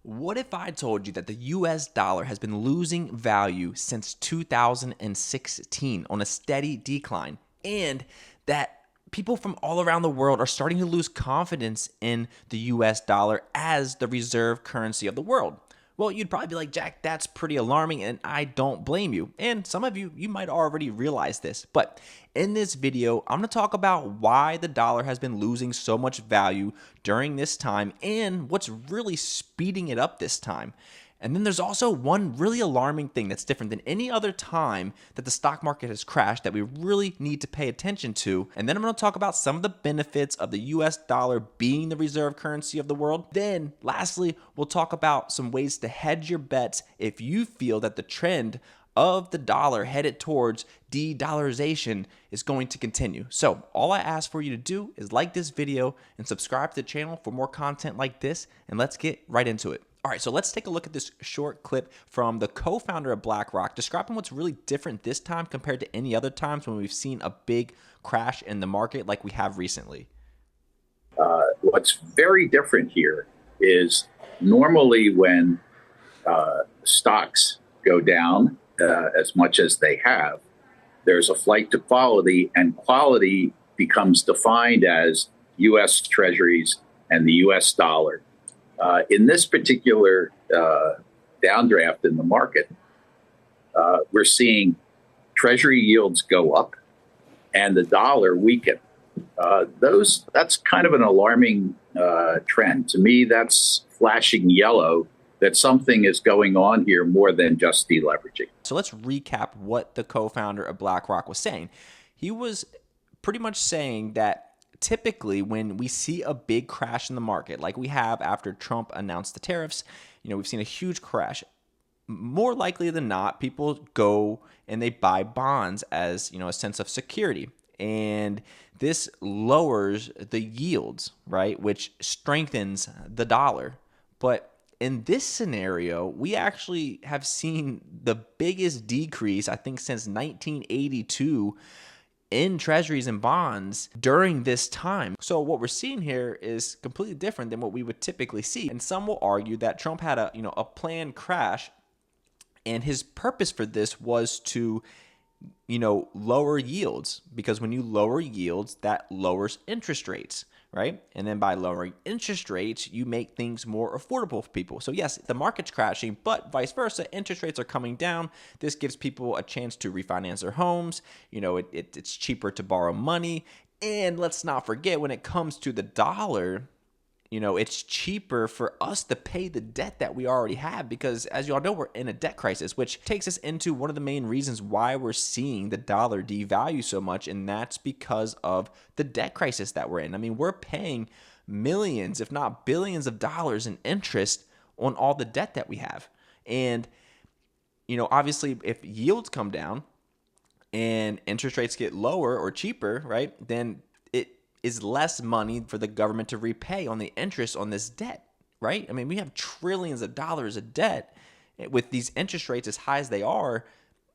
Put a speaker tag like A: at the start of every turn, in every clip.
A: What if I told you that the US dollar has been losing value since 2016 on a steady decline, and that people from all around the world are starting to lose confidence in the US dollar as the reserve currency of the world? Well, you'd probably be like, Jack, that's pretty alarming, and I don't blame you. And some of you might already realize this. But in this video, I'm going to talk about why the dollar has been losing so much value during this time and what's really speeding it up this time. And then there's also one really alarming thing that's different than any other time that the stock market has crashed that we really need to pay attention to. And then I'm going to talk about some of the benefits of the US dollar being the reserve currency of the world. Then lastly, we'll talk about some ways to hedge your bets if you feel that the trend of the dollar headed towards de-dollarization is going to continue. So all I ask for you to do is like this video and subscribe to the channel for more content like this, and let's get right into it. All right, so let's take a look at this short clip from the co-founder of BlackRock describing what's really different this time compared to any other times when we've seen a big crash in the market like we have recently.
B: What's very different here is normally when stocks go down as much as they have, there's a flight to quality, and quality becomes defined as U.S. Treasuries and the U.S. dollar. In this particular downdraft in the market, we're seeing Treasury yields go up and the dollar weaken. That's kind of an alarming trend. To me, that's flashing yellow that something is going on here more than just deleveraging.
A: So let's recap what the co-founder of BlackRock was saying. He was pretty much saying that typically when we see a big crash in the market, like we have after Trump announced the tariffs, we've seen a huge crash. More likely than not, people go and they buy bonds as, a sense of security. And this lowers the yields, right, which strengthens the dollar. But in this scenario, we actually have seen the biggest decrease, I think, since 1982 in treasuries and bonds during this time. So what we're seeing here is completely different than what we would typically see. And some will argue that Trump had a planned crash, and his purpose for this was to lower yields, because when you lower yields, that lowers interest rates, right? And then by lowering interest rates, you make things more affordable for people. So yes, the market's crashing, but vice versa, interest rates are coming down. This gives people a chance to refinance their homes. It's cheaper to borrow money. And let's not forget, when it comes to the dollar, it's cheaper for us to pay the debt that we already have, because as you all know, we're in a debt crisis, which takes us into one of the main reasons why we're seeing the dollar devalue so much, and that's because of the debt crisis that we're in. I mean, we're paying millions, if not billions of dollars in interest on all the debt that we have. And, obviously, if yields come down and interest rates get lower or cheaper, right, then is less money for the government to repay on the interest on this debt, right? I mean, we have trillions of dollars of debt. With these interest rates as high as they are,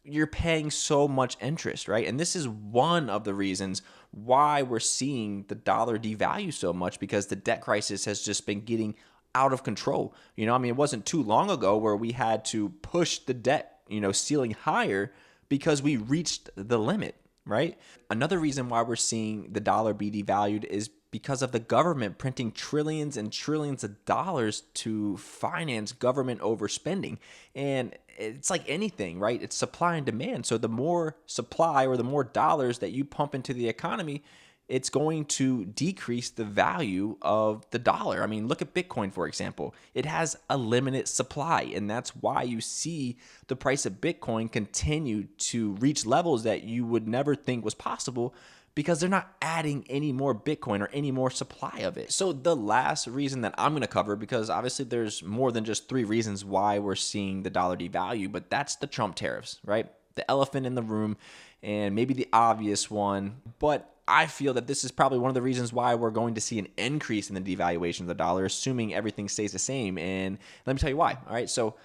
A: you're paying so much interest, right? And this is one of the reasons why we're seeing the dollar devalue so much, because the debt crisis has just been getting out of control. It wasn't too long ago where we had to push the debt, ceiling higher because we reached the limit. Right? Another reason why we're seeing the dollar be devalued is because of the government printing trillions and trillions of dollars to finance government overspending. And it's like anything, right? It's supply and demand. So the more supply or the more dollars that you pump into the economy, it's going to decrease the value of the dollar. I mean, look at Bitcoin, for example. It has a limited supply, and that's why you see the price of Bitcoin continue to reach levels that you would never think was possible, because they're not adding any more Bitcoin or any more supply of it. So the last reason that I'm going to cover, because obviously there's more than just 3 reasons why we're seeing the dollar devalue, but that's the Trump tariffs, right? The elephant in the room, and maybe the obvious one, but I feel that this is probably one of the reasons why we're going to see an increase in the devaluation of the dollar, assuming everything stays the same. And let me tell you why. All right, so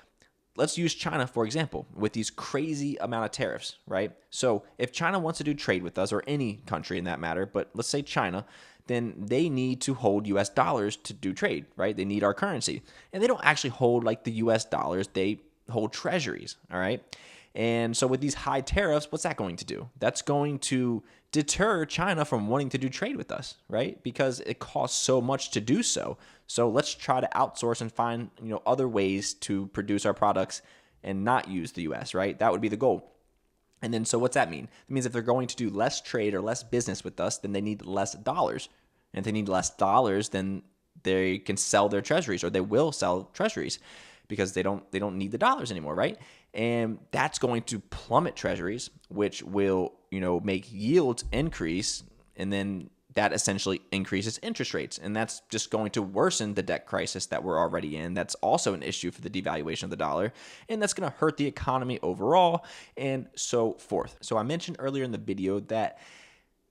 A: let's use China, for example, with these crazy amount of tariffs, right? So if China wants to do trade with us, or any country in that matter, but let's say China, then they need to hold US dollars to do trade, right? They need our currency. And they don't actually hold like the US dollars, they hold treasuries, all right? And so with these high tariffs, what's that going to do? That's going to deter China from wanting to do trade with us, right? Because it costs so much to do so. So let's try to outsource and find, other ways to produce our products and not use the US, right? That would be the goal. And then, so what's that mean? It means if they're going to do less trade or less business with us, then they need less dollars. And if they need less dollars, then they can sell their treasuries, or they will sell treasuries because they don't need the dollars anymore, right? And that's going to plummet treasuries, which will, make yields increase, and then that essentially increases interest rates. And that's just going to worsen the debt crisis that we're already in. That's also an issue for the devaluation of the dollar. And that's going to hurt the economy overall and so forth. So I mentioned earlier in the video that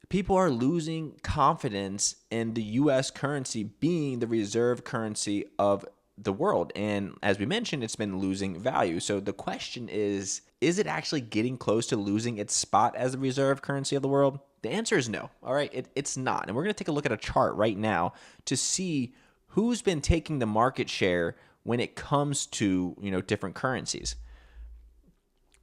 A: people are losing confidence in the US currency being the reserve currency of the world. And as we mentioned, it's been losing value. So the question is it actually getting close to losing its spot as the reserve currency of the world? The answer is no. All right, it's not. And we're going to take a look at a chart right now to see who's been taking the market share when it comes to, different currencies.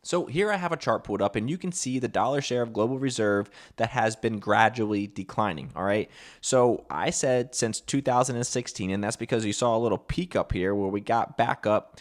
A: So here I have a chart pulled up, and you can see the dollar share of global reserve that has been gradually declining, all right? So I said since 2016, and that's because you saw a little peak up here where we got back up,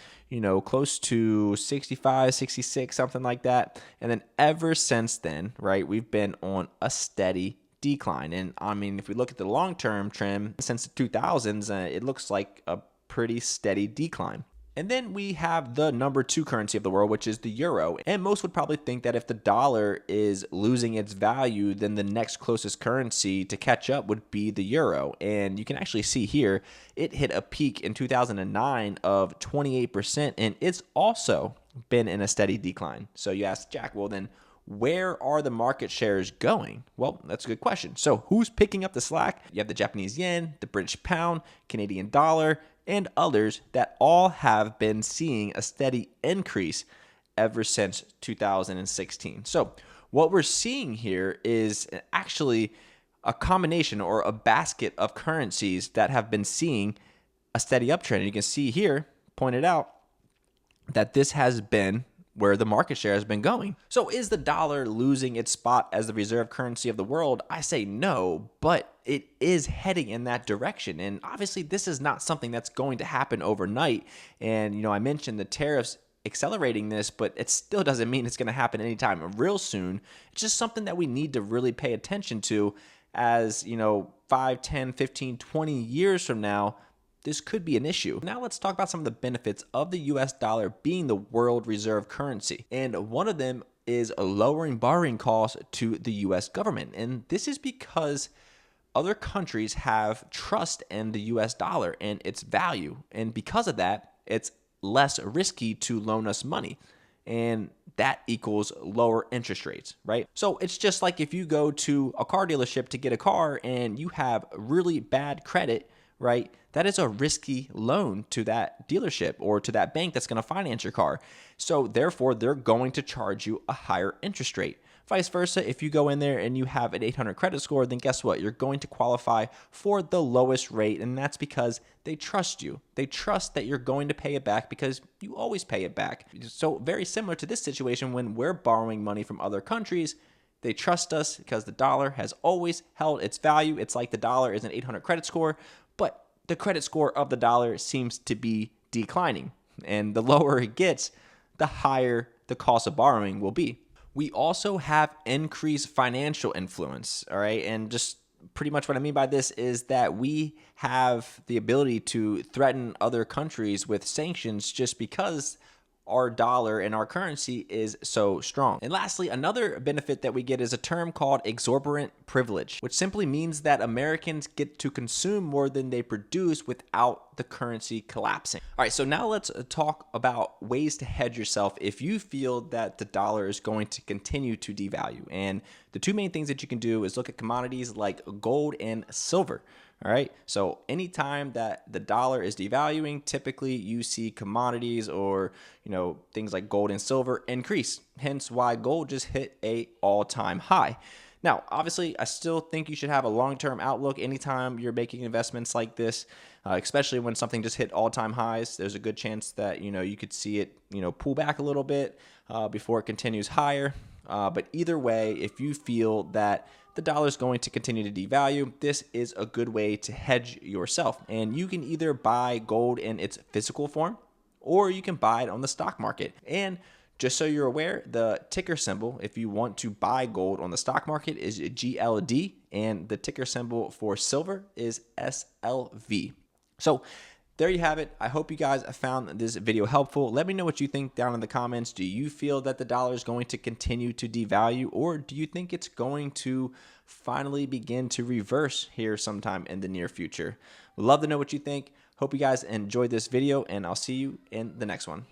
A: close to 65, 66, something like that. And then ever since then, right, we've been on a steady decline. And I mean, if we look at the long-term trend since the 2000s, it looks like a pretty steady decline. And then we have the number 2 currency of the world, which is the euro. And most would probably think that if the dollar is losing its value, then the next closest currency to catch up would be the euro. And you can actually see here, it hit a peak in 2009 of 28%, and it's also been in a steady decline. So you ask, Jack, well then, where are the market shares going? Well, that's a good question. So who's picking up the slack? You have the Japanese yen, the British pound, Canadian dollar, and others that all have been seeing a steady increase ever since 2016. So what we're seeing here is actually a combination or a basket of currencies that have been seeing a steady uptrend. And you can see here, pointed out, that this has been where the market share has been going. So is the dollar losing its spot as the reserve currency of the world? I say no, but it is heading in that direction. And obviously this is not something that's going to happen overnight. And, I mentioned the tariffs accelerating this, but it still doesn't mean it's going to happen anytime real soon. It's just something that we need to really pay attention to as, 5, 10, 15, 20 years from now, this could be an issue. Now let's talk about some of the benefits of the US dollar being the world reserve currency. And one of them is lowering borrowing costs to the US government. And this is because other countries have trust in the US dollar and its value. And because of that, it's less risky to loan us money. And that equals lower interest rates, right? So it's just like if you go to a car dealership to get a car and you have really bad credit, right? That is a risky loan to that dealership or to that bank that's going to finance your car. So therefore, they're going to charge you a higher interest rate. Vice versa, if you go in there and you have an 800 credit score, then guess what? You're going to qualify for the lowest rate, and that's because they trust you. They trust that you're going to pay it back because you always pay it back. So very similar to this situation when we're borrowing money from other countries, they trust us because the dollar has always held its value. It's like the dollar is an 800 credit score, but the credit score of the dollar seems to be declining. And the lower it gets, the higher the cost of borrowing will be. We also have increased financial influence, all right? And just pretty much what I mean by this is that we have the ability to threaten other countries with sanctions just because our dollar and our currency is so strong. And lastly, another benefit that we get is a term called exorbitant privilege, which simply means that Americans get to consume more than they produce without the currency collapsing. All right, so now let's talk about ways to hedge yourself if you feel that the dollar is going to continue to devalue. And the two main things that you can do is look at commodities like gold and silver. All right. So anytime that the dollar is devaluing, typically you see commodities or, things like gold and silver increase. Hence why gold just hit a all-time high. Now, obviously, I still think you should have a long-term outlook anytime you're making investments like this, especially when something just hit all-time highs. There's a good chance that you could see it pull back a little bit before it continues higher. But either way, if you feel that the dollar is going to continue to devalue, this is a good way to hedge yourself. And you can either buy gold in its physical form, or you can buy it on the stock market. And just so you're aware, the ticker symbol, if you want to buy gold on the stock market, is GLD, and the ticker symbol for silver is SLV. So there you have it. I hope you guys found this video helpful. Let me know what you think down in the comments. Do you feel that the dollar is going to continue to devalue, or do you think it's going to finally begin to reverse here sometime in the near future? Would love to know what you think. Hope you guys enjoyed this video, and I'll see you in the next one.